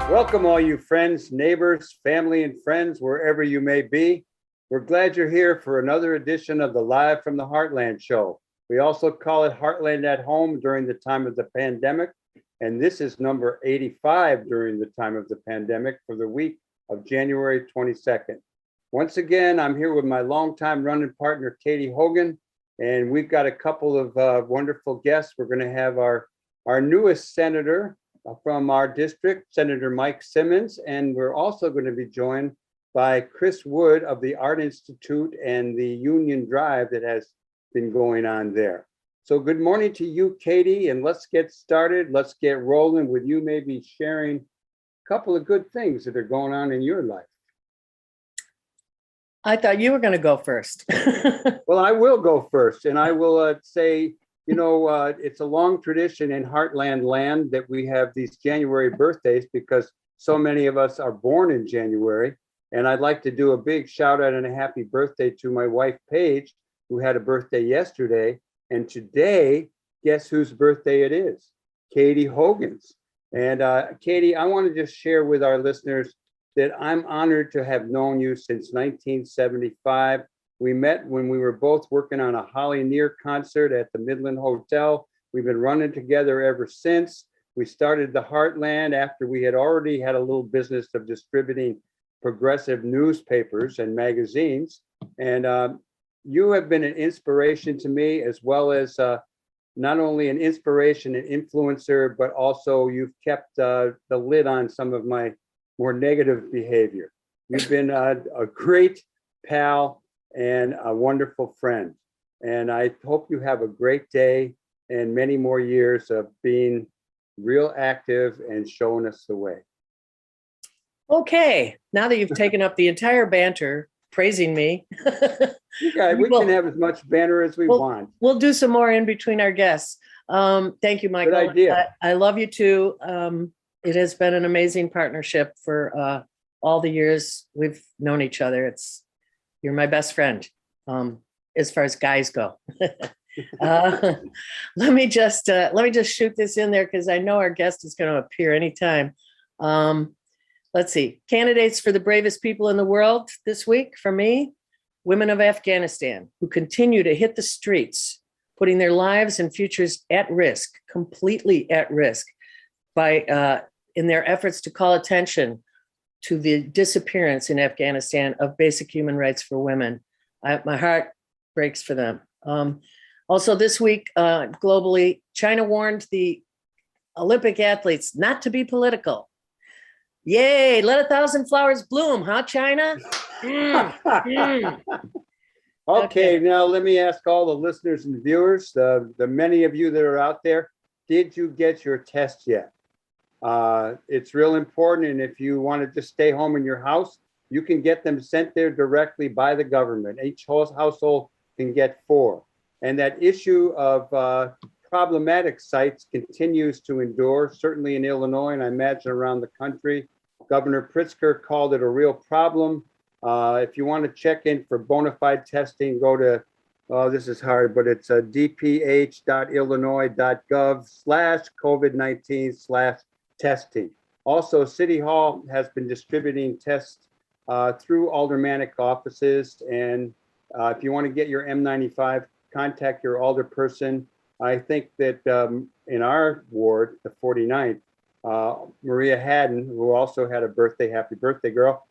Welcome, all you friends, neighbors, family, and friends, wherever you may be. We're glad you're here for another edition of the Live from the Heartland show. We also call it Heartland at Home during the time of the pandemic, and this is number 85 during the time of the pandemic for the week of January 22nd. Once again, I'm here with my longtime running partner, Katy Hogan, and we've got a couple of wonderful guests. We're going to have our newest senator from our district, Senator Mike Simmons, and we're also going to be joined by Chris Wood of the Art Institute and the Union Drive that has been going on there. So good morning to you, Katy, and let's get started. Let's get rolling with you maybe sharing a couple of good things that are going on in your life. I thought you were going to go first. Well, I will go first, and I will say, you know, it's a long tradition in Heartland land that we have these January birthdays because so many of us are born in January. And I'd like to do a big shout out and a happy birthday to my wife, Paige, who had a birthday yesterday. And today, guess whose birthday it is? Katy Hogan's. And Katy, I want to just share with our listeners that I'm honored to have known you since 1975. We met when we were both working on a Holly Near concert at the Midland Hotel. We've been running together ever since. We started the Heartland after we had already had a little business of distributing progressive newspapers and magazines. And you have been an inspiration to me, as well as not only an inspiration and influencer, but also you've kept the lid on some of my more negative behavior. You've been a great pal and a wonderful friend. And I hope you have a great day and many more years of being real active and showing us the way. Okay, now that you've taken up the entire banter, praising me. You guys, we can have as much banter as we want. We'll do some more in between our guests. Thank you, Michael. Good idea. I love you too. It has been an amazing partnership for all the years we've known each other. You're my best friend, as far as guys go. Let me just shoot this in there because I know our guest is going to appear anytime. Let's see. Candidates for the bravest people in the world this week for me, women of Afghanistan who continue to hit the streets, putting their lives and futures at risk, completely at risk, by in their efforts to call attention to the disappearance in Afghanistan of basic human rights for women. My heart breaks for them. Also this week, globally, China warned the Olympic athletes not to be political. Yay, let 1,000 flowers bloom, huh, China? Okay, now let me ask all the listeners and viewers, the many of you that are out there, did you get your test yet? It's real important, and if you want to just stay home in your house, you can get them sent there directly by the government. Each household can get 4. And that issue of problematic sites continues to endure, certainly in Illinois, and I imagine around the country. Governor Pritzker called it a real problem. If you want to check in for bona fide testing, go to, this is hard, but it's dph.illinois.gov/COVID-19/testing. Also, City Hall has been distributing tests through aldermanic offices. And if you want to get your M95, contact your alderperson. I think that in our ward, the 49th, Maria Haddon, who also had a birthday, happy birthday, girl,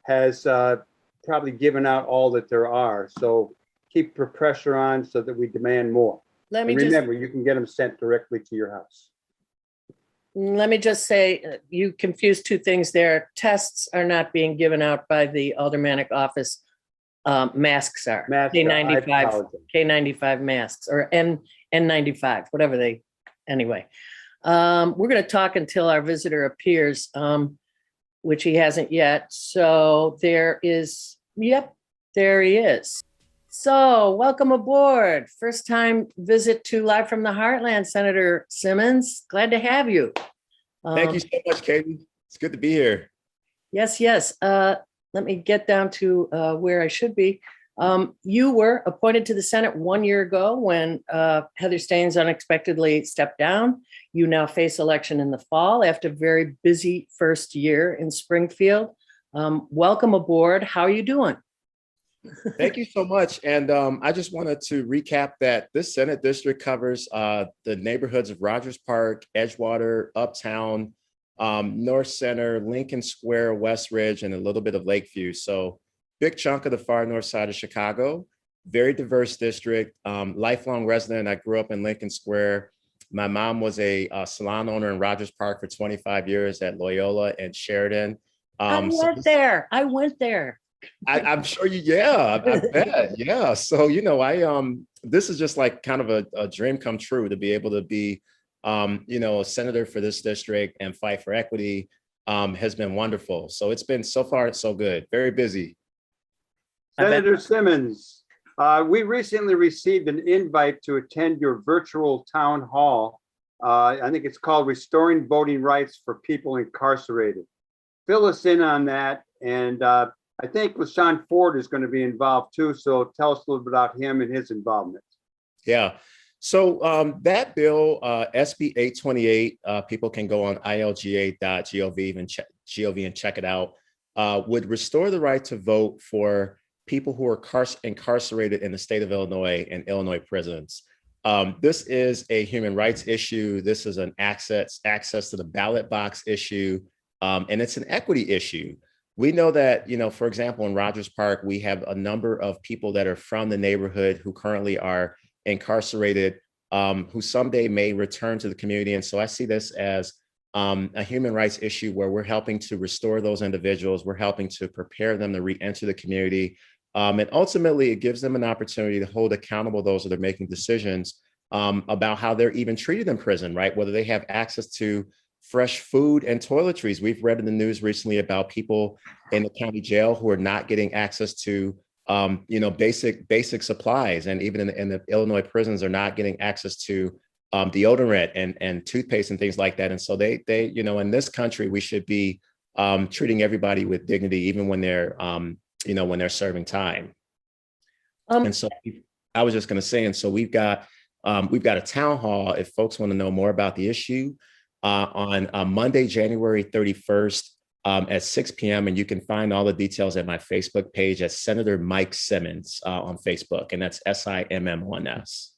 has probably given out all that there are. So keep the pressure on so that we demand more. Remember, you can get them sent directly to your house. Let me just say, you confused 2 things there. Tests are not being given out by the aldermanic office. Masks are. K95 masks or N95, whatever they, anyway. We're going to talk until our visitor appears, which he hasn't yet. So there is, yep, there he is. So welcome aboard. First time visit to Live from the Heartland, Senator Simmons. Glad to have you. Thank you so much, Katy. It's good to be here. Yes, yes. Let me get down to where I should be. You were appointed to the Senate 1 year ago when Heather Staines unexpectedly stepped down. You now face election in the fall after a very busy first year in Springfield. Welcome aboard. How are you doing? Thank you so much. And I just wanted to recap that this Senate district covers the neighborhoods of Rogers Park, Edgewater, Uptown, North Center, Lincoln Square, West Ridge, and a little bit of Lakeview. So big chunk of the far north side of Chicago, very diverse district, lifelong resident. I grew up in Lincoln Square. My mom was a salon owner in Rogers Park for 25 years at Loyola and Sheridan. I went there. I'm sure I bet. Yeah. So, this is just like kind of a dream come true to be able to be, a senator for this district and fight for equity has been wonderful. So it's been so far, so good. Very busy. Senator Simmons, we recently received an invite to attend your virtual town hall. I think it's called Restoring Voting Rights for People Incarcerated. Fill us in on that. And I think LaShawn Ford is going to be involved too. So tell us a little bit about him and his involvement. Yeah. So that bill, SB 828, people can go on ilga.gov and check it out, would restore the right to vote for people who are incarcerated in the state of Illinois and Illinois prisons. This is a human rights issue. This is an access to the ballot box issue, and it's an equity issue. We know that, for example, in Rogers Park, we have a number of people that are from the neighborhood who currently are incarcerated, who someday may return to the community. And so I see this as a human rights issue where we're helping to restore those individuals. We're helping to prepare them to re-enter the community. And ultimately, it gives them an opportunity to hold accountable those that are making decisions about how they're even treated in prison, right? Whether they have access to fresh food and toiletries. We've read in the news recently about people in the county jail who are not getting access to, basic supplies, and even in the Illinois prisons are not getting access to deodorant and toothpaste and things like that. And so they in this country, we should be treating everybody with dignity, even when they're when they're serving time. And so I was just going to say, and so we've got a town hall, if folks want to know more about the issue, on Monday, January 31st at 6 p.m. And you can find all the details at my Facebook page at Senator Mike Simmons on Facebook, and that's SIMM1S.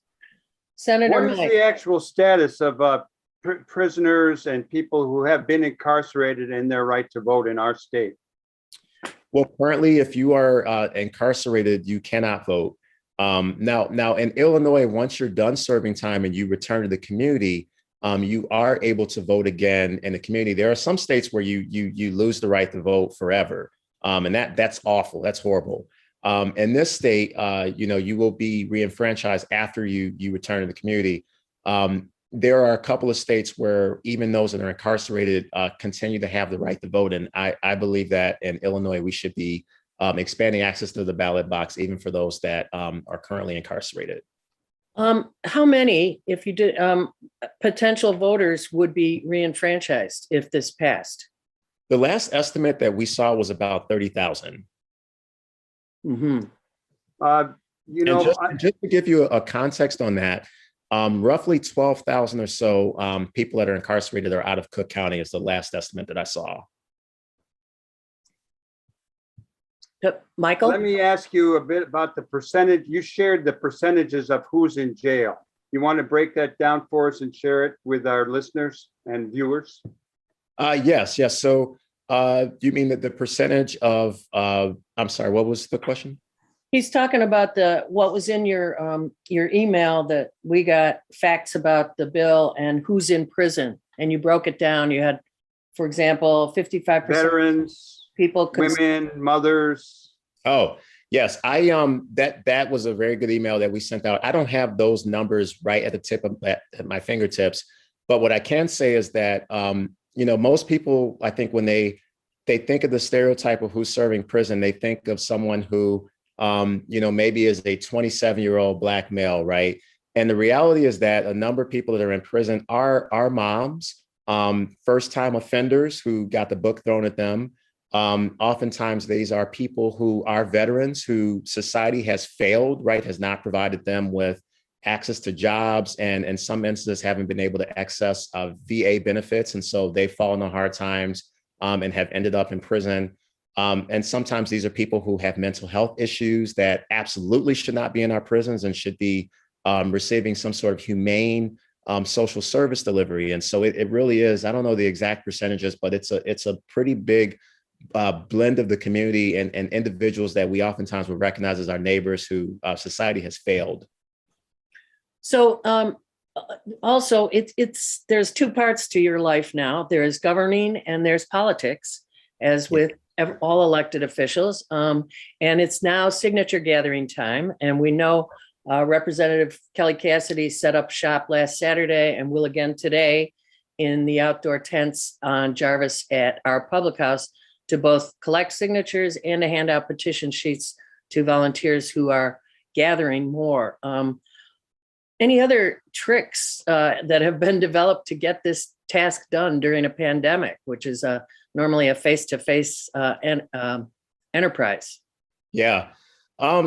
Senator What is Mike. the actual status of prisoners and people who have been incarcerated in their right to vote in our state? Well, currently, if you are incarcerated, you cannot vote. Now in Illinois, once you're done serving time and you return to the community, you are able to vote again in the community. There are some states where you lose the right to vote forever, and that's awful. That's horrible. In this state, you will be reenfranchised after you return to the community. There are a couple of states where even those that are incarcerated continue to have the right to vote. And I believe that in Illinois, we should be expanding access to the ballot box, even for those that are currently incarcerated. How many, if you did, potential voters would be reenfranchised if this passed? The last estimate that we saw was about 30,000. Mm-hmm. Just to give you a context on that, roughly 12,000 or so people that are incarcerated are out of Cook County is the last estimate that I saw. Michael? Let me ask you a bit about the percentage. You shared the percentages of who's in jail. You want to break that down for us and share it with our listeners and viewers? Yes. So you mean that the percentage of, I'm sorry, what was the question? He's talking about what was in your email that we got facts about the bill and who's in prison. And you broke it down. You had, for example, 55% veterans, people, women, mothers. Oh, yes. That was a very good email that we sent out. I don't have those numbers right at the tip of at my fingertips, but what I can say is that, most people, I think when they think of the stereotype of who's serving prison, they think of someone who, maybe is a 27-year-old Black male, right? And the reality is that a number of people that are in prison are moms, first-time offenders who got the book thrown at them, Oftentimes, these are people who are veterans who society has failed, right, has not provided them with access to jobs, and in some instances haven't been able to access VA benefits. And so they've fallen on hard times and have ended up in prison. And sometimes these are people who have mental health issues that absolutely should not be in our prisons and should be receiving some sort of humane social service delivery. And so it really is, I don't know the exact percentages, but it's a pretty big blend of the community and individuals that we oftentimes would recognize as our neighbors who society has failed. So also there's two parts to your life now. There is governing and there's politics, as with all elected officials. And it's now signature gathering time. And we know Representative Kelly Cassidy set up shop last Saturday and will again today in the outdoor tents on Jarvis at our public house to both collect signatures and to hand out petition sheets to volunteers who are gathering more. Any other tricks that have been developed to get this task done during a pandemic, which is normally a face-to-face enterprise? Yeah. So,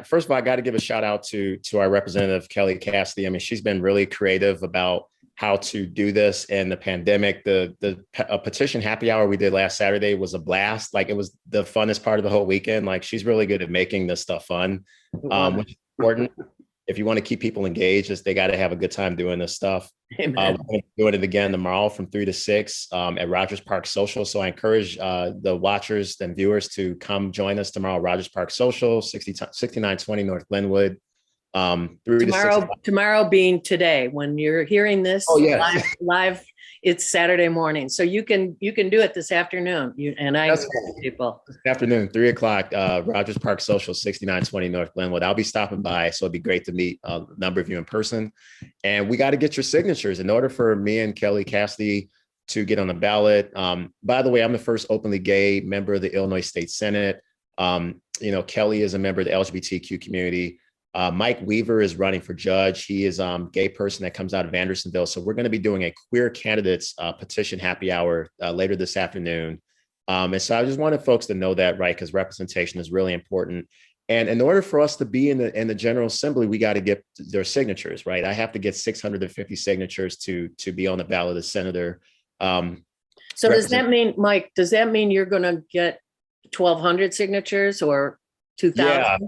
first of all, I got to give a shout out to our representative, Kelly Cassidy. I mean, she's been really creative about how to do this in the pandemic. The petition happy hour we did last Saturday was a blast. Like, it was the funnest part of the whole weekend. Like, she's really good at making this stuff fun, which is important. If you want to keep people engaged, they got to have a good time doing this stuff. We're going to be doing it again tomorrow from 3 to 6 at Rogers Park Social. So I encourage the watchers and viewers to come join us tomorrow, Rogers Park Social, 6920 North Glenwood. Tomorrow being today, when you're hearing this live, it's Saturday morning. So you can do it this afternoon. People. This afternoon, 3 o'clock, Rogers Park Social, 6920 North Glenwood. I'll be stopping by. So it'd be great to meet a number of you in person. And we got to get your signatures in order for me and Kelly Cassidy to get on the ballot. By the way, I'm the first openly gay member of the Illinois State Senate. Kelly is a member of the LGBTQ community. Mike Weaver is running for judge. He is a gay person that comes out of Andersonville. So we're going to be doing a queer candidates petition happy hour later this afternoon. And so I just wanted folks to know that, right? Because representation is really important. And in order for us to be in the General Assembly, we got to get their signatures, right? I have to get 650 signatures to be on the ballot as senator. So does that mean, Mike, you're going to get 1,200 signatures or 2,000? Yeah.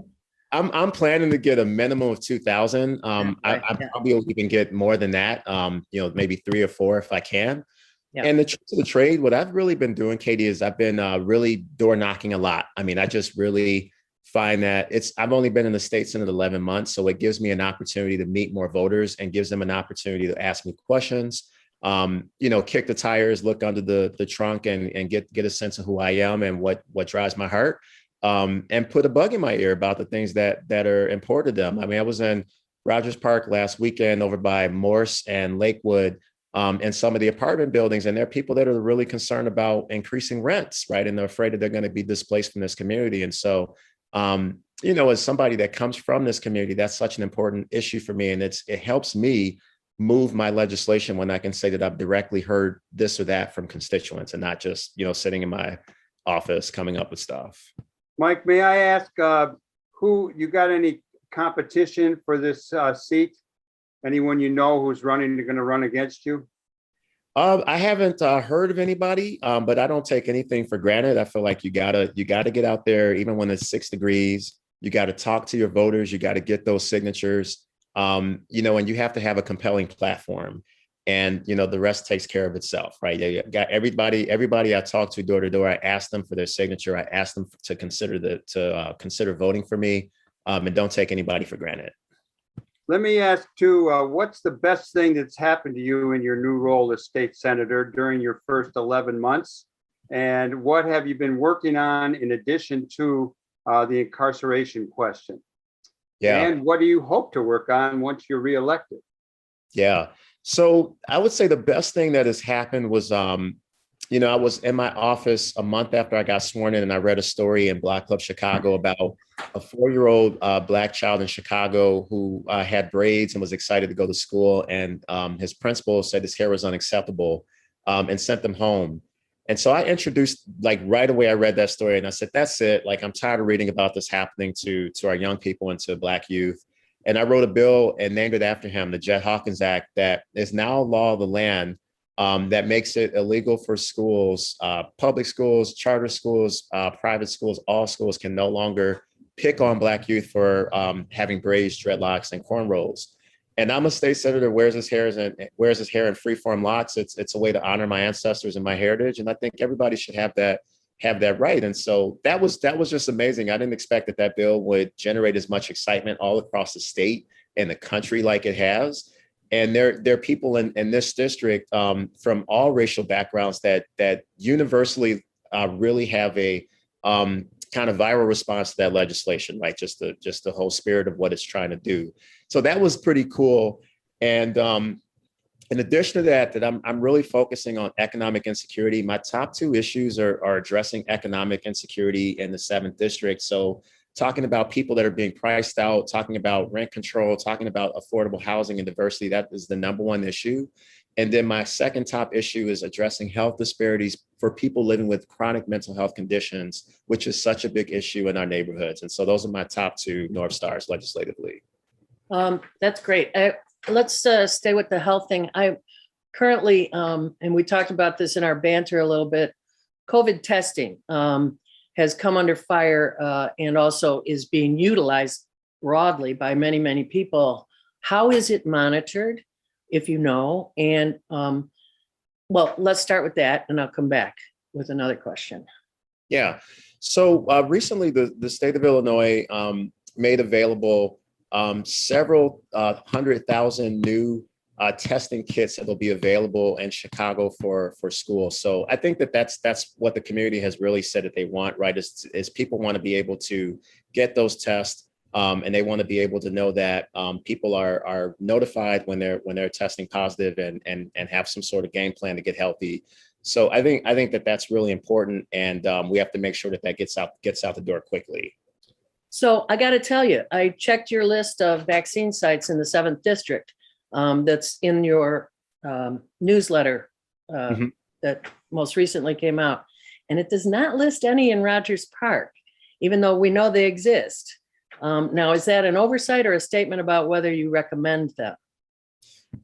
I'm planning to get a minimum of 2,000. I probably even get more than that. Maybe 3 or 4 if I can. Yeah. And the trick to the trade, what I've really been doing, Katie, is I've been really door knocking a lot. I mean, I just really find that I've only been in the state senate 11 months, so it gives me an opportunity to meet more voters and gives them an opportunity to ask me questions. Kick the tires, look under the trunk, and get a sense of who I am and what drives my heart. And put a bug in my ear about the things that are important to them. I mean, I was in Rogers Park last weekend over by Morse and Lakewood and some of the apartment buildings, and there are people that are really concerned about increasing rents, right? And they're afraid that they're going to be displaced from this community. And so, as somebody that comes from this community, that's such an important issue for me. And it helps me move my legislation when I can say that I've directly heard this or that from constituents and not just, sitting in my office coming up with stuff. Mike, may I ask who you got any competition for this seat? Anyone who's going to run against you? I haven't heard of anybody, but I don't take anything for granted. I feel like you gotta get out there, even when it's 6 degrees. You got to talk to your voters. You got to get those signatures. And you have to have a compelling platform. And, the rest takes care of itself, right? You got everybody I talk to door to door. I ask them for their signature. I ask them to consider voting for me, and don't take anybody for granted. Let me ask too, what's the best thing that's happened to you in your new role as state senator during your first 11 months? And what have you been working on in addition to the incarceration question? Yeah. And what do you hope to work on once you're reelected? Yeah. So I would say the best thing that has happened was, I was in my office a month after I got sworn in, and I read a story in Block Club Chicago about a 4-year-old Black child in Chicago who had braids and was excited to go to school. And his principal said his hair was unacceptable and sent them home. And so I introduced, like right away, I read that story and I said, that's it. Like, I'm tired of reading about this happening to our young people and to Black youth. And I wrote a bill and named it after him, the Jet Hawkins Act, that is now a law of the land, that makes it illegal for schools, public schools, charter schools, private schools, all schools can no longer pick on Black youth for having braids, dreadlocks, and cornrows. And I'm a state senator, wears his hair in freeform locks. It's a way to honor my ancestors and my heritage. And I think everybody should have that right. And so that was just amazing. I didn't expect that bill would generate as much excitement all across the state and the country like it has. And there are people in this district from all racial backgrounds that universally really have a kind of viral response to that legislation, right? Just the whole spirit of what it's trying to do. So that was pretty cool. And in addition to that I'm really focusing on economic insecurity. My top two issues are addressing economic insecurity in the 7th district. So talking about people that are being priced out, talking about rent control, talking about affordable housing and diversity, that is the number one issue. And then my second top issue is addressing health disparities for people living with chronic mental health conditions, which is such a big issue in our neighborhoods. And so those are my top two North Stars legislatively. That's great. Let's stay with the health thing. I currently, and we talked about this in our banter a little bit, COVID testing has come under fire and also is being utilized broadly by many, many people. How is it monitored, if you know? And well, let's start with that and I'll come back with another question. Yeah. So recently the state of Illinois made available several 100,000 new testing kits that will be available in Chicago for schools. So I think that's what the community has really said that they want, right? Is people want to be able to get those tests. And they want to be able to know that people are notified when they're testing positive and have some sort of game plan to get healthy. So I think that's really important, and we have to make sure that gets out the door quickly. So I got to tell you, I checked your list of vaccine sites in the 7th district. That's in your newsletter that most recently came out, and it does not list any in Rogers Park, even though we know they exist. Now, is that an oversight or a statement about whether you recommend them?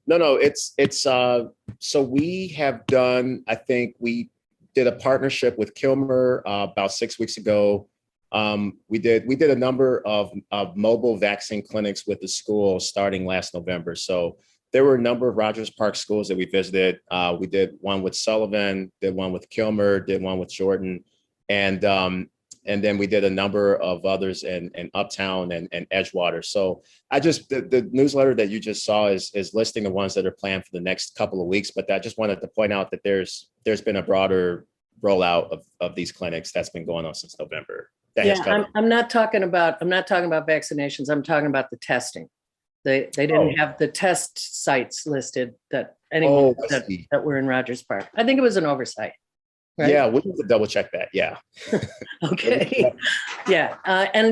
No, it's so we have done, I think we did a partnership with Kilmer about 6 weeks ago. We did a number of mobile vaccine clinics with the school starting last November. So there were a number of Rogers Park schools that we visited. We did one with Sullivan, did one with Kilmer, did one with Jordan, and then we did a number of others in Uptown and Edgewater. So the newsletter that you just saw is listing the ones that are planned for the next couple of weeks. But I just wanted to point out that there's been a broader rollout of these clinics that's been going on since November. I'm not talking about vaccinations. I'm talking about the testing. They didn't have the test sites listed that that were in Rogers Park. I think it was an oversight. Right? Yeah, we need to double check that. Yeah. Okay. Yeah. And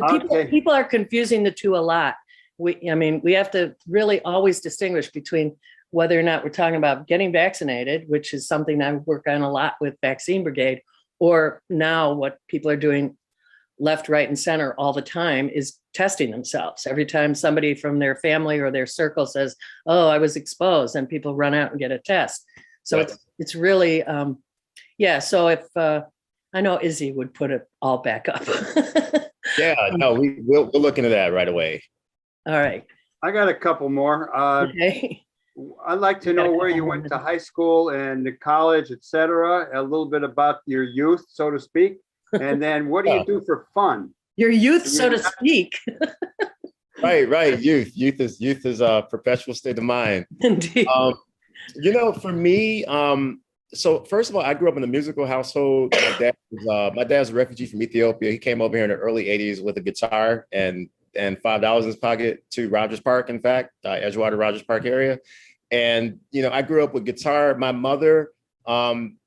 people are confusing the two a lot. We have to really always distinguish between whether or not we're talking about getting vaccinated, which is something I work on a lot with Vaccine Brigade, or now what people are doing left, right, and center all the time is testing themselves. Every time somebody from their family or their circle says, "Oh, I was exposed," and people run out and get a test. So right. It's really, yeah. So if I know Izzy would put it all back up. Yeah, no, we'll look into that right away. All right. I got a couple more. Okay. I'd like to know where you went to high school and to college, et cetera, a little bit about your youth, so to speak. And then what do you do for fun? Your youth, so to speak. Right. Youth is a perpetual state of mind. Indeed. For me, so first of all, I grew up in a musical household. My dad's a refugee from Ethiopia. He came over here in the early 80s with a guitar and $5 in his pocket to Rogers Park, in fact, Edgewater, Rogers Park area. And, I grew up with guitar. My mother,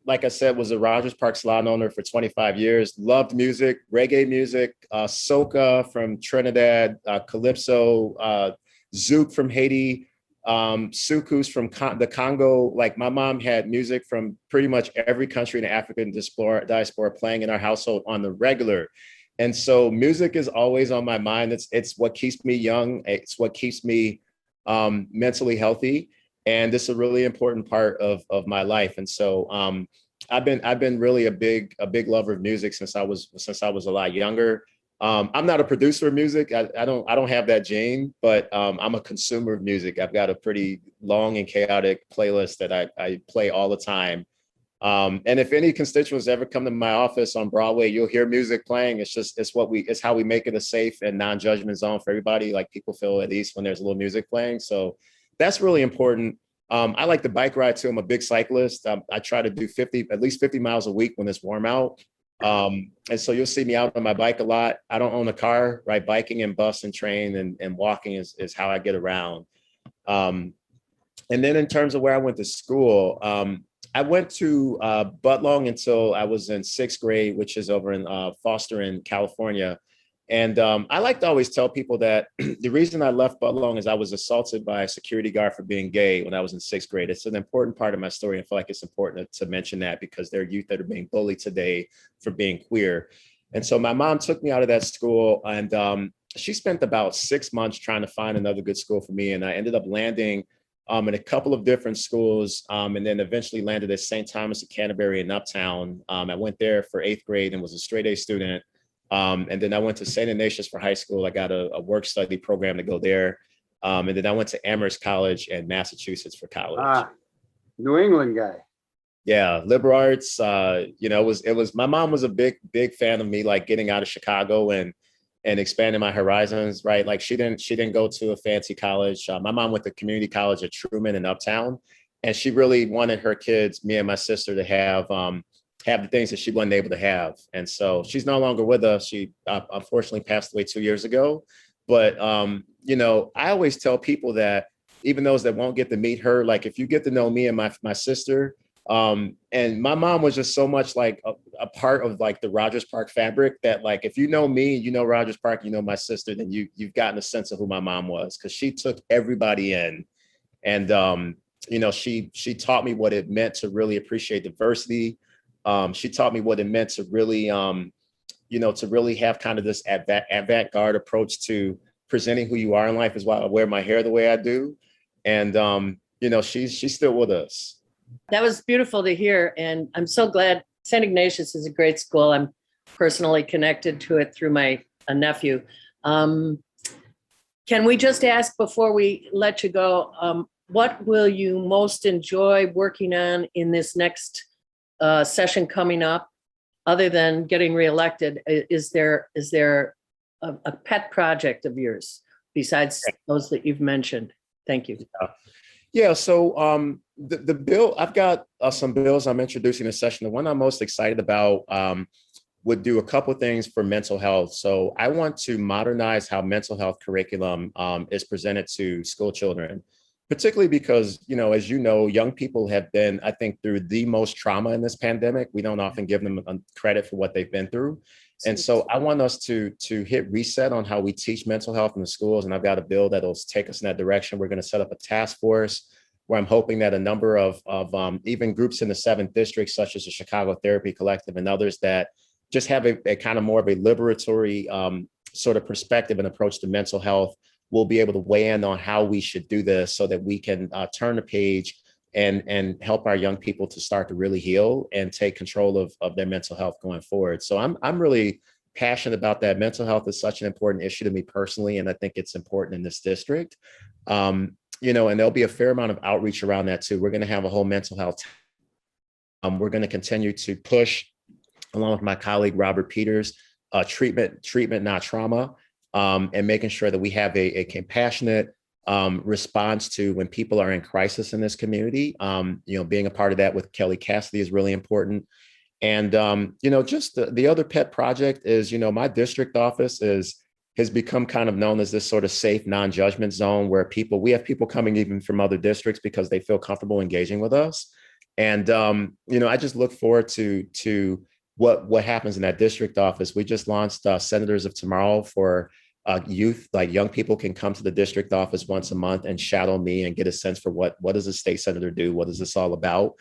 like I said, was a Rogers Park salon owner for 25 years, loved music, reggae music, soca from Trinidad, calypso, zouk from Haiti, sukus from the Congo. Like my mom had music from pretty much every country in the African diaspora playing in our household on the regular. And so music is always on my mind. It's what keeps me young. It's what keeps me mentally healthy. And it's a really important part of my life. And so I've been really a big lover of music since I was a lot younger. I'm not a producer of music. I don't have that gene, but I'm a consumer of music. I've got a pretty long and chaotic playlist that I play all the time. And if any constituents ever come to my office on Broadway, you'll hear music playing. It's how we make it a safe and non-judgment zone for everybody. Like people feel at ease when there's a little music playing. So that's really important. I like the bike ride too. I'm a big cyclist. I try to do at least 50 miles a week when it's warm out. And so you'll see me out on my bike a lot. I don't own a car, right? Biking and bus and train and walking is how I get around. And then in terms of where I went to school, I went to Budlong until I was in 6th grade, which is over in Foster in California. And I like to always tell people that the reason I left Budlong is I was assaulted by a security guard for being gay when I was in 6th grade. It's an important part of my story. I feel like it's important to mention that because there are youth that are being bullied today for being queer. And so my mom took me out of that school, and she spent about 6 months trying to find another good school for me. And I ended up landing in a couple of different schools, and then eventually landed at St. Thomas of Canterbury in Uptown. I went there for 8th grade and was a straight A student. And then I went to St. Ignatius for high school. I got a work study program to go there. And then I went to Amherst College in Massachusetts for college. New England guy. Yeah, liberal arts. It was my mom was a big fan of me, like getting out of Chicago and expanding my horizons, right? Like she didn't go to a fancy college. My mom went to community college at Truman in Uptown, and she really wanted her kids, me and my sister, to have the things that she wasn't able to have. And so she's no longer with us. She unfortunately passed away 2 years ago. But I always tell people that even those that won't get to meet her, like if you get to know me and my sister, and my mom was just so much like a part of like the Rogers Park fabric that like if you know me, you know Rogers Park, you know my sister, then you've gotten a sense of who my mom was, because she took everybody in. And she taught me what it meant to really appreciate diversity. She taught me what it meant to really to really have kind of this avant-garde approach to presenting who you are in life, is why I wear my hair the way I do. And she's still with us. That was beautiful to hear. And I'm so glad. St. Ignatius is a great school. I'm personally connected to it through my nephew. Can we just ask before we let you go, what will you most enjoy working on in this next session coming up, other than getting reelected? Is there a pet project of yours besides those that you've mentioned? Thank you. Yeah. So the bill, I've got some bills I'm introducing this session. The one I'm most excited about would do a couple of things for mental health. So I want to modernize how mental health curriculum is presented to school children, particularly because, as you know, young people have been, I think, through the most trauma in this pandemic. We don't often give them credit for what they've been through. And so I want us to hit reset on how we teach mental health in the schools. And I've got a bill that'll take us in that direction. We're going to set up a task force where I'm hoping that a number of even groups in the 7th district, such as the Chicago Therapy Collective and others, that just have a kind of more of a liberatory sort of perspective and approach to mental health, will be able to weigh in on how we should do this so that we can turn the page and help our young people to start to really heal and take control of their mental health going forward. So I'm really passionate about that. Mental health is such an important issue to me personally, and I think it's important in this district. And there'll be a fair amount of outreach around that too. We're going to have a whole mental health. We're going to continue to push, along with my colleague Robert Peters, treatment, not trauma, and making sure that we have a compassionate response to when people are in crisis in this community. Being a part of that with Kelly Cassidy is really important. And, just the other pet project is, my district office has become kind of known as this sort of safe, non-judgment zone where we have people coming even from other districts because they feel comfortable engaging with us. And, I just look forward to what happens in that district office. We just launched Senators of Tomorrow for youth, like young people, can come to the district office once a month and shadow me and get a sense for what does a state senator do? What is this all about?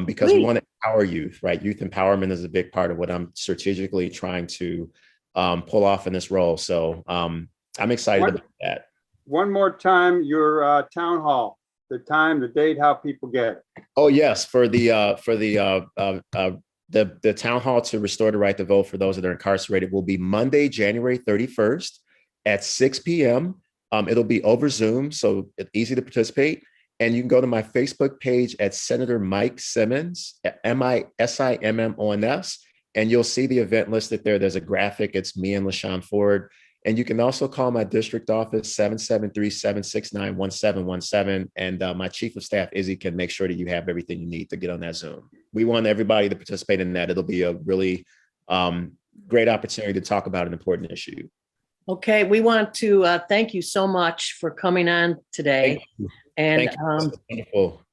Because we want to empower youth, right? Youth empowerment is a big part of what I'm strategically trying to pull off in this role. So I'm excited about that. One more time, your town hall, the time, the date, how people get it. Oh yes, for the town hall to restore the right to vote for those that are incarcerated will be Monday, January 31st at 6 p.m. It'll be over Zoom, so it's easy to participate. And you can go to my Facebook page at Senator Mike Simmons, MISIMMONS, and you'll see the event listed there. There's a graphic. It's me and LaShawn Ford. And you can also call my district office, 773-769-1717. And my chief of staff, Izzy, can make sure that you have everything you need to get on that Zoom. We want everybody to participate in that. It'll be a really great opportunity to talk about an important issue. Okay, we want to thank you so much for coming on today. And wonderful.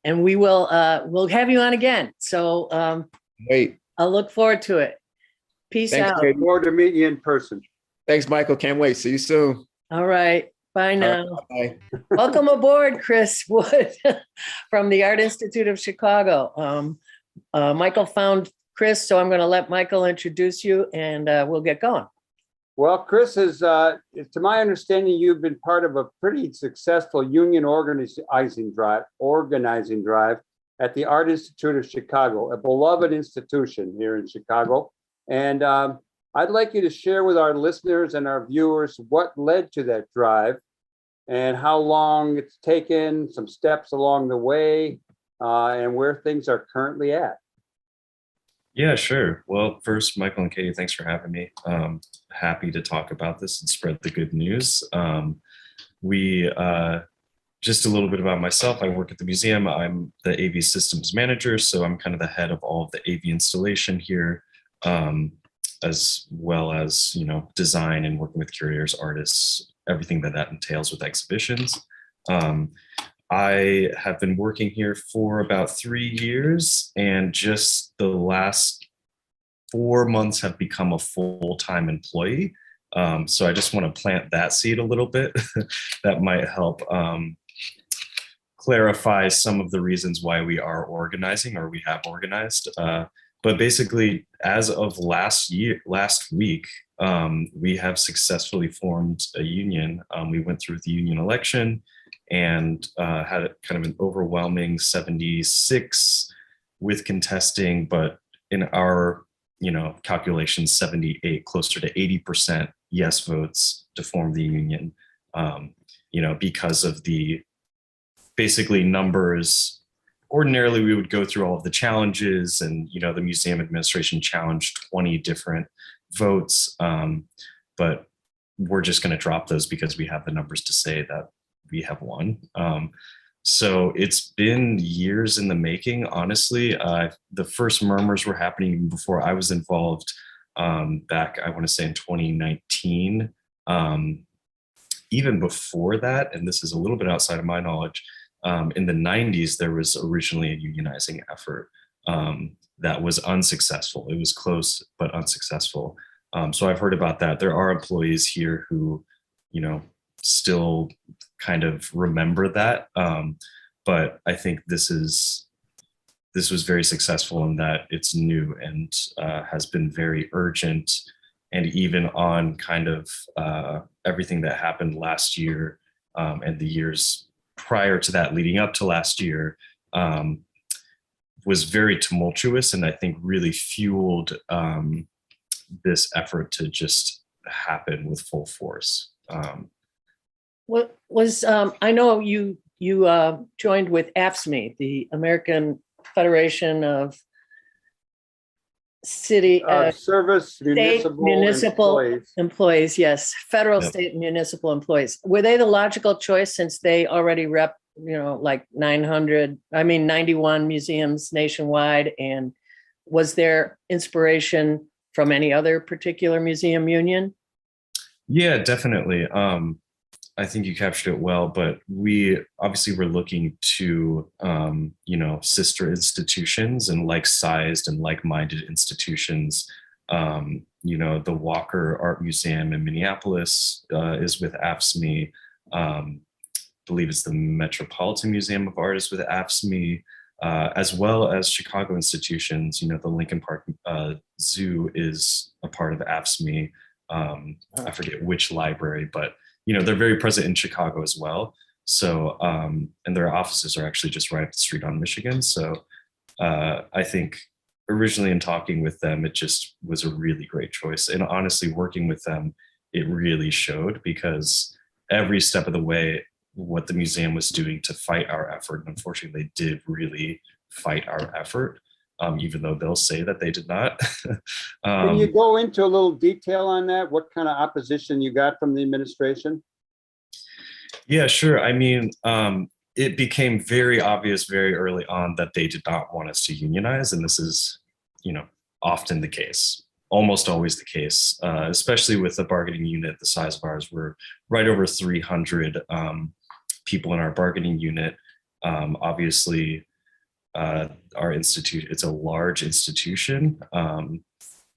And we will we'll have you on again. So Great. I'll look forward to it. Peace out. Look forward to meeting you in person. Thanks, Michael. Can't wait. See you soon. All right. Bye now. Bye. Welcome aboard, Chris Wood from the Art Institute of Chicago. Michael found Chris, so I'm going to let Michael introduce you and we'll get going. Well, Chris, is to my understanding, you've been part of a pretty successful union organizing drive at the Art Institute of Chicago, a beloved institution here in Chicago. And I'd like you to share with our listeners and our viewers what led to that drive and how long it's taken, some steps along the way, and where things are currently at. Yeah, sure. Well, first, Michael and Katy, thanks for having me. Happy to talk about this and spread the good news. Just a little bit about myself. I work at the museum. I'm the AV systems manager, so I'm kind of the head of all of the AV installation here, as well as, you know, design and working with curators, artists, everything that entails with exhibitions. I have been working here for about 3 years, and just the last 4 months have become a full-time employee. So I just want to plant that seed a little bit. That might help clarify some of the reasons why we are organizing, or we have organized. But basically, as of last week, we have successfully formed a union. We went through the union election and had kind of an overwhelming 76 with contesting, but in our, you know, calculations, 78, closer to 80% yes votes to form the union, you know, because of the basically numbers. Ordinarily, we would go through all of the challenges, and, you know, the museum administration challenged 20 different votes, but we're just going to drop those because we have the numbers to say that we have won. So it's been years in the making, honestly. The first murmurs were happening even before I was involved, back, I want to say, in 2019. Even before that, and this is a little bit outside of my knowledge, in the 90s, there was originally a unionizing effort that was unsuccessful. It was close, but unsuccessful. So I've heard about that. There are employees here who, you know, still kind of remember that. But I think this was very successful in that it's new and has been very urgent. And even on kind of everything that happened last year and the years prior to that, leading up to last year, was very tumultuous, and I think really fueled this effort to just happen with full force. What was I know you joined with AFSCME, the American Federation of City Service municipal employees. Yes, federal, Yep. state, and municipal employees. Were they the logical choice since they already rep, you know, like 91 museums nationwide? And was there inspiration from any other particular museum union? Yeah, definitely. I think you captured it well, but we obviously were looking to, you know, sister institutions and like-sized and like-minded institutions You know, the Walker Art Museum in Minneapolis is with AFSCME. Believe it's the Metropolitan Museum of Art is with AFSCME, as well as Chicago institutions. You know, the Lincoln Park Zoo is a part of AFSCME. I forget which library, but you know, they're very present in Chicago as well. So, and their offices are actually just right up the street on Michigan. So I think originally in talking with them, it just was a really great choice. And honestly, working with them, it really showed, because every step of the way, what the museum was doing to fight our effort, and unfortunately, they did really fight our effort, even though they'll say that they did not. Can you go into a little detail on that? What kind of opposition you got from the administration? Yeah, sure. I mean, it became very obvious very early on that they did not want us to unionize. And this is, you know, often the case, almost always the case, especially with a bargaining unit the size of ours. We're right over 300 people in our bargaining unit. Obviously, our institute, it's a large institution.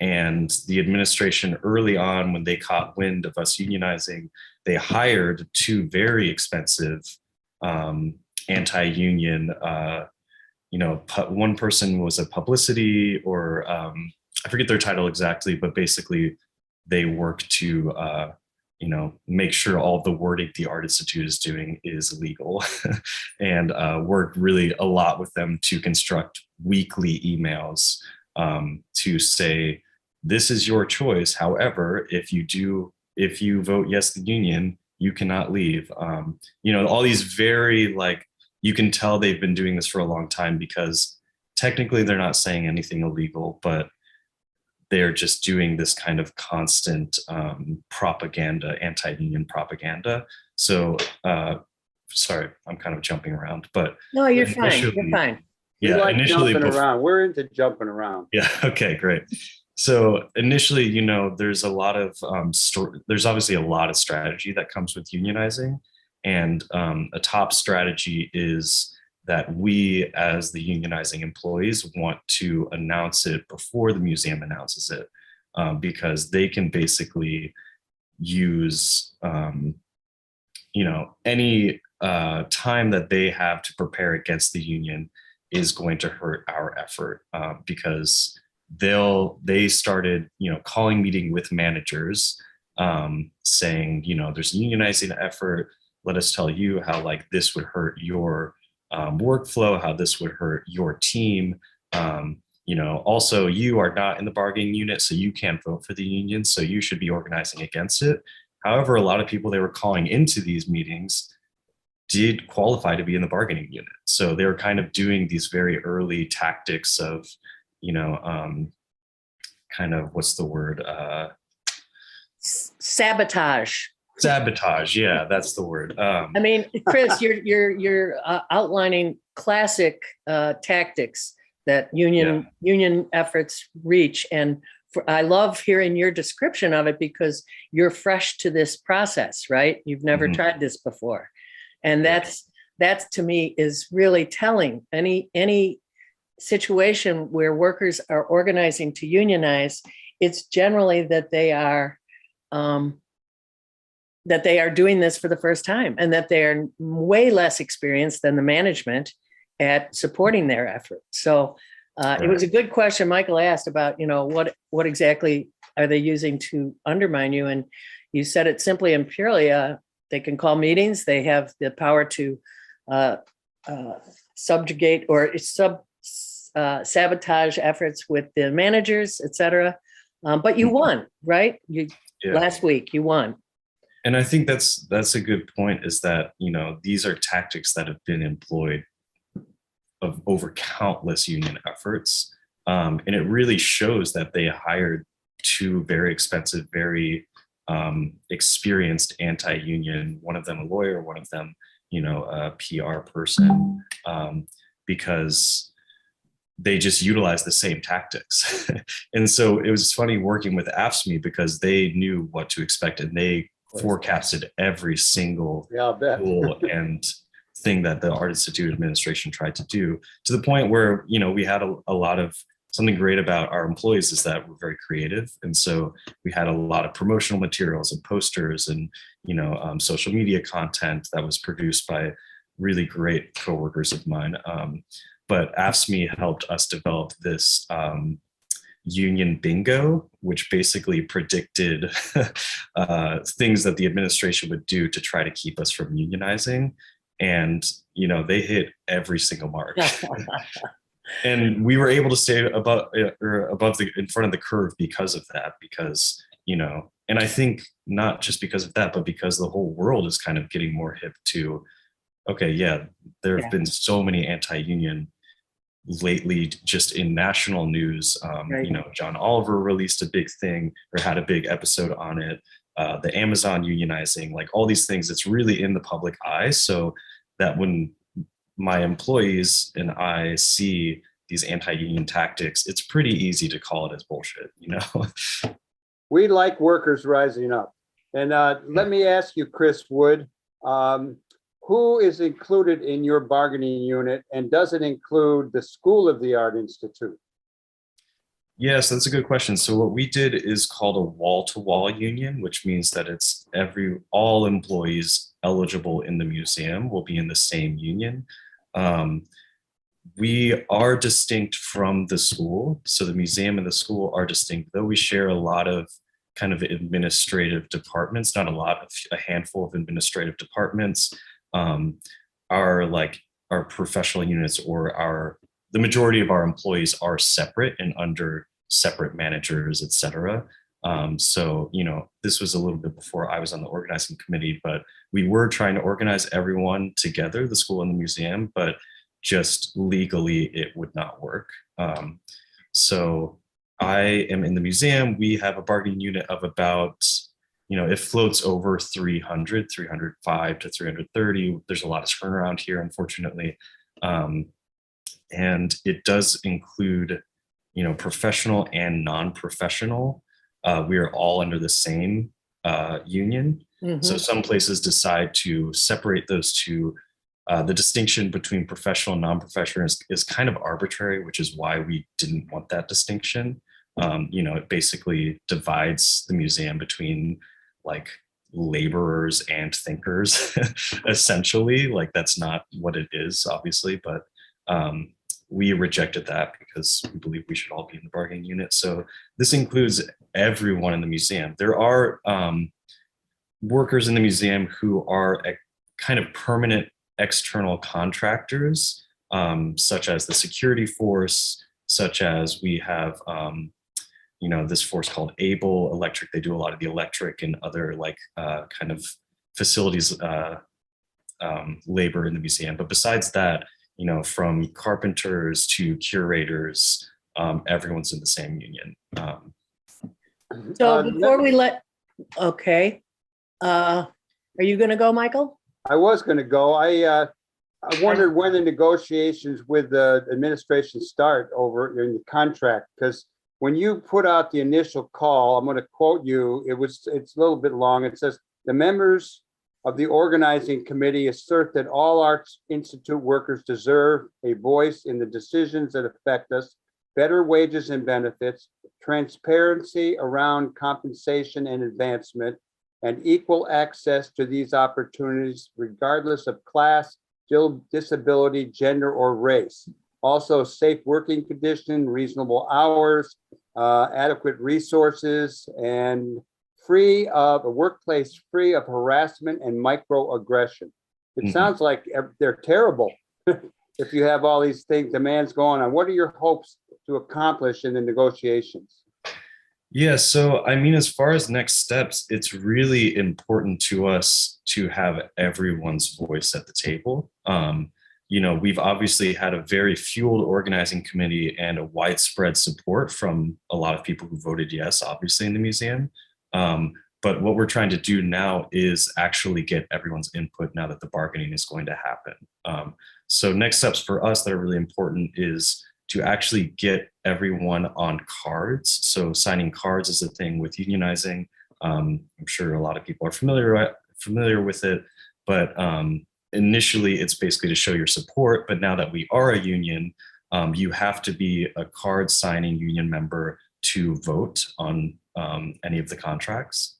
And the administration early on, when they caught wind of us unionizing, they hired two very expensive anti-union, you know, one person was a publicity, or I forget their title exactly, but basically they work to, you know, make sure all the wording the Art Institute is doing is legal, and work really a lot with them to construct weekly emails to say, this is your choice. However, if you vote yes to the union, you cannot leave. You know, all these very, like, you can tell they've been doing this for a long time, because technically they're not saying anything illegal, but they're just doing this kind of constant propaganda, anti-union propaganda. So, sorry, I'm kind of jumping around, but No, you're fine. You're fine. Yeah, We like initially jumping around. We're into jumping around. Yeah. Okay, great. So initially, you know, there's a lot of there's obviously a lot of strategy that comes with unionizing, and a top strategy is that we, as the unionizing employees, want to announce it before the museum announces it, because they can basically use, you know, any time that they have to prepare against the union is going to hurt our effort, because they started, you know, calling meeting with managers, saying, you know, there's a unionizing effort. Let us tell you how, like, this would hurt your workflow, how this would hurt your team. You know, also, you are not in the bargaining unit, so you can't vote for the union, so you should be organizing against it. However, a lot of people they were calling into these meetings did qualify to be in the bargaining unit. So they were kind of doing these very early tactics of, you know, kind of, what's the word? Sabotage. Sabotage. Yeah, that's the word. I mean, Chris, you're outlining classic tactics that union efforts reach. And I love hearing your description of it, because you're fresh to this process, right? You've never tried this before. And that's to me is really telling. Any situation where workers are organizing to unionize, it's generally that they are doing this for the first time, and that they are way less experienced than the management at supporting their effort. So it was a good question Michael asked about, you know, what exactly are they using to undermine you? And you said it simply and purely. They can call meetings. They have the power to subjugate or sabotage efforts with the managers, et cetera. But you won, right? Last week you won. And I think that's a good point, is that, you know, these are tactics that have been employed over countless union efforts. And it really shows that they hired two very expensive, very experienced anti-union, one of them a lawyer, one of them, you know, a PR person, because they just utilize the same tactics. And so it was funny working with AFSCME, because they knew what to expect, and they forecasted every single tool and thing that the Art Institute administration tried to do, to the point where, you know, we had a lot of something great about our employees is that we're very creative. And so we had a lot of promotional materials and posters and, social media content that was produced by really great coworkers of mine. But AFSCME helped us develop this union bingo, which basically predicted things that the administration would do to try to keep us from unionizing. And, they hit every single mark. And we were able to stay above in front of the curve because of that, because, and I think not just because of that, but because the whole world is kind of getting more hip to, okay, yeah, there have been so many anti-union lately just in national news. Right. John Oliver released a big thing or had a big episode on it. The Amazon unionizing, like all these things, it's really in the public eye. So that when my employees and I see these anti-union tactics, it's pretty easy to call it as bullshit, We like workers rising up. And let me ask you, Chris Wood, who is included in your bargaining unit, and does it include the School of the Art Institute? Yes, that's a good question. So what we did is called a wall-to-wall union, which means that it's all employees eligible in the museum will be in the same union. We are distinct from the school. So the museum and the school are distinct, though we share a lot of kind of administrative departments, not a lot, a handful of administrative departments. Our professional units or the majority of our employees are separate and under separate managers, et cetera. So, this was a little bit before I was on the organizing committee, but we were trying to organize everyone together, the school and the museum, but just legally it would not work. So I am in the museum. We have a bargaining unit of about, it floats over 305 to 330. There's a lot of turnaround here, unfortunately. And it does include, professional and non-professional. We are all under the same union. Mhm. So some places decide to separate those two. The distinction between professional and non-professional is kind of arbitrary, which is why we didn't want that distinction. It basically divides the museum between like laborers and thinkers, essentially. Like that's not what it is, obviously, but we rejected that because we believe we should all be in the bargaining unit. So this includes everyone in the museum. There are workers in the museum who are a kind of permanent external contractors, such as the security force, such as we have, this force called Able Electric. They do a lot of the electric and other kind of facilities labor in the museum. But besides that, from carpenters to curators, everyone's in the same union. So before we okay. Are you going to go, Michael? I was going to go. I wondered when the negotiations with the administration start over in the contract, because when you put out the initial call, I'm going to quote you. It's a little bit long. It says, "The members of the organizing committee assert that all Arts Institute workers deserve a voice in the decisions that affect us, better wages and benefits, transparency around compensation and advancement, and equal access to these opportunities regardless of class, disability, gender, or race. Also, safe working conditions, reasonable hours, adequate resources, and a workplace free of harassment and microaggression." It sounds like they're terrible if you have all these demands going on. What are your hopes to accomplish in the negotiations? Yeah, so I mean, as far as next steps, it's really important to us to have everyone's voice at the table. We've obviously had a very fueled organizing committee and a widespread support from a lot of people who voted yes, obviously, in the museum. But what we're trying to do now is actually get everyone's input now that the bargaining is going to happen. So next steps for us that are really important is to actually get everyone on cards. So signing cards is a thing with unionizing. I'm sure a lot of people are familiar with it, but initially it's basically to show your support. But now that we are a union, You have to be a card signing union member to vote on any of the contracts.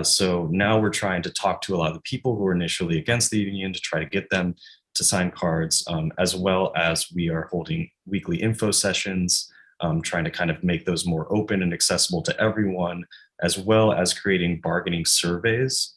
So now we're trying to talk to a lot of the people who were initially against the union to try to get them to sign cards, as well as we are holding weekly info sessions, trying to kind of make those more open and accessible to everyone, as well as creating bargaining surveys.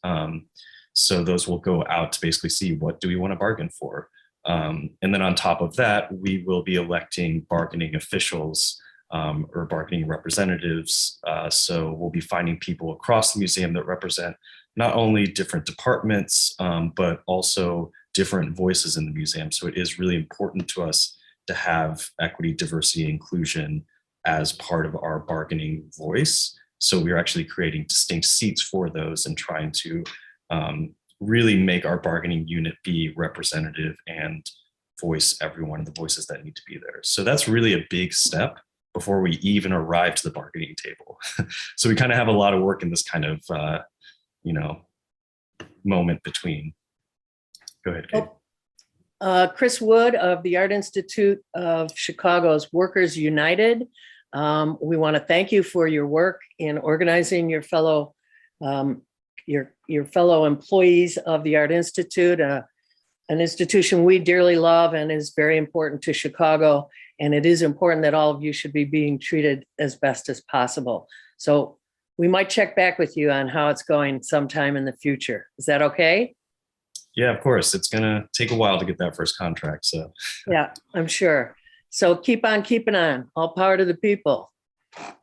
So those will go out to basically see what do we want to bargain for. And then on top of that, we will be electing bargaining officials or bargaining representatives. So we'll be finding people across the museum that represent not only different departments, but also different voices in the museum. So it is really important to us to have equity, diversity, inclusion as part of our bargaining voice. So we're actually creating distinct seats for those and trying to really make our bargaining unit be representative and voice every one of the voices that need to be there. So that's really a big step before we even arrive to the bargaining table. So we kind of have a lot of work in this kind of, moment between. Go ahead, Kate. Chris Wood of the Art Institute of Chicago's Workers United. We want to thank you for your work in organizing your fellow your fellow employees of the Art Institute, an institution we dearly love and is very important to Chicago. And it is important that all of you should be being treated as best as possible. So we might check back with you on how it's going sometime in the future. Is that okay? Yeah, of course. It's going to take a while to get that first contract. So yeah, I'm sure. So keep on keeping on. All power to the people.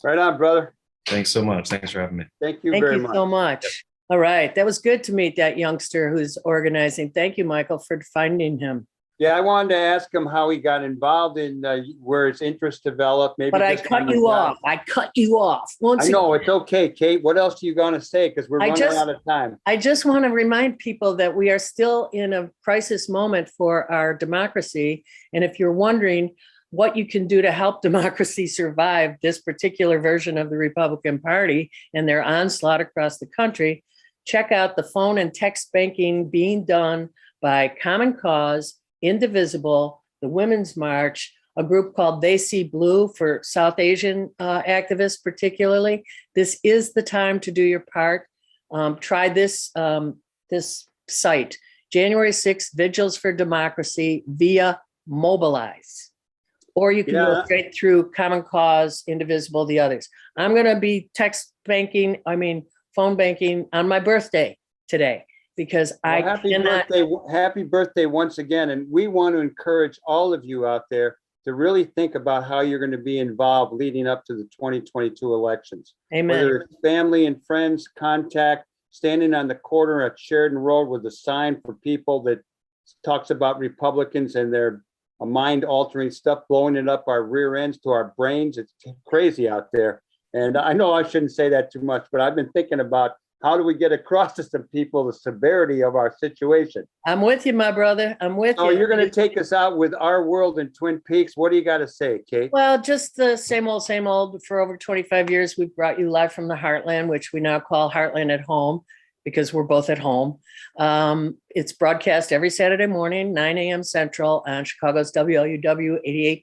Right on, brother. Thanks so much. Thanks for having me. Thank you Thank very you much. so much. Yep. All right. That was good to meet that youngster who's organizing. Thank you, Michael, for finding him. Yeah, I wanted to ask him how he got involved in where his interest developed. Maybe, but I cut you off. I cut you off. I know it's okay, Kate. What else are you going to say? Because we're running out of time. I just want to remind people that we are still in a crisis moment for our democracy. And if you're wondering what you can do to help democracy survive this particular version of the Republican Party and their onslaught across the country, check out the phone and text banking being done by Common Cause, Indivisible, the Women's March, a group called They See Blue for South Asian activists particularly. This is the time to do your part. Try this, this site, January 6th, Vigils for Democracy via Mobilize. Or you can go straight through Common Cause, Indivisible, the others. I'm going to be phone banking on my birthday today. Because happy birthday once again. And we want to encourage all of you out there to really think about how you're going to be involved leading up to the 2022 elections. Amen. Whether it's family and friends, contact, standing on the corner at Sheridan Road with a sign for people that talks about Republicans and their mind-altering stuff, blowing it up our rear ends to our brains. It's crazy out there. And I know I shouldn't say that too much, but I've been thinking about how do we get across to some people the severity of our situation? I'm with you, my brother. I'm with you. Oh, you're going to take us out with Our World in Twin Peaks. What do you got to say, Kate? Well, just the same old, same old. For over 25 years, we've brought you live from the Heartland, which we now call Heartland at Home because we're both at home. It's broadcast every Saturday morning, 9 a.m. Central on Chicago's WLUW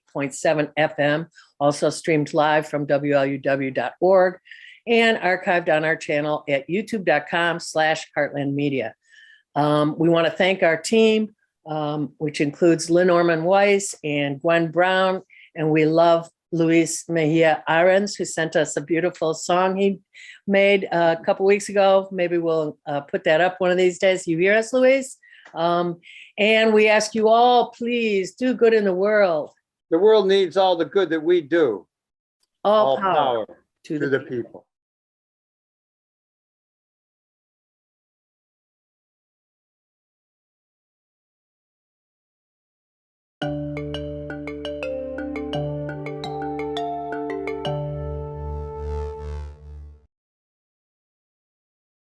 88.7 FM, also streamed live from WLUW.org. and archived on our channel at youtube.com/heartlandmedia. We want to thank our team, which includes Lynn Orman Weiss and Gwen Brown. And we love Luis Mejia Arens, who sent us a beautiful song he made a couple weeks ago. Maybe we'll put that up one of these days. You hear us, Luis? And we ask you all, please do good in the world. The world needs all the good that we do. All power to the people.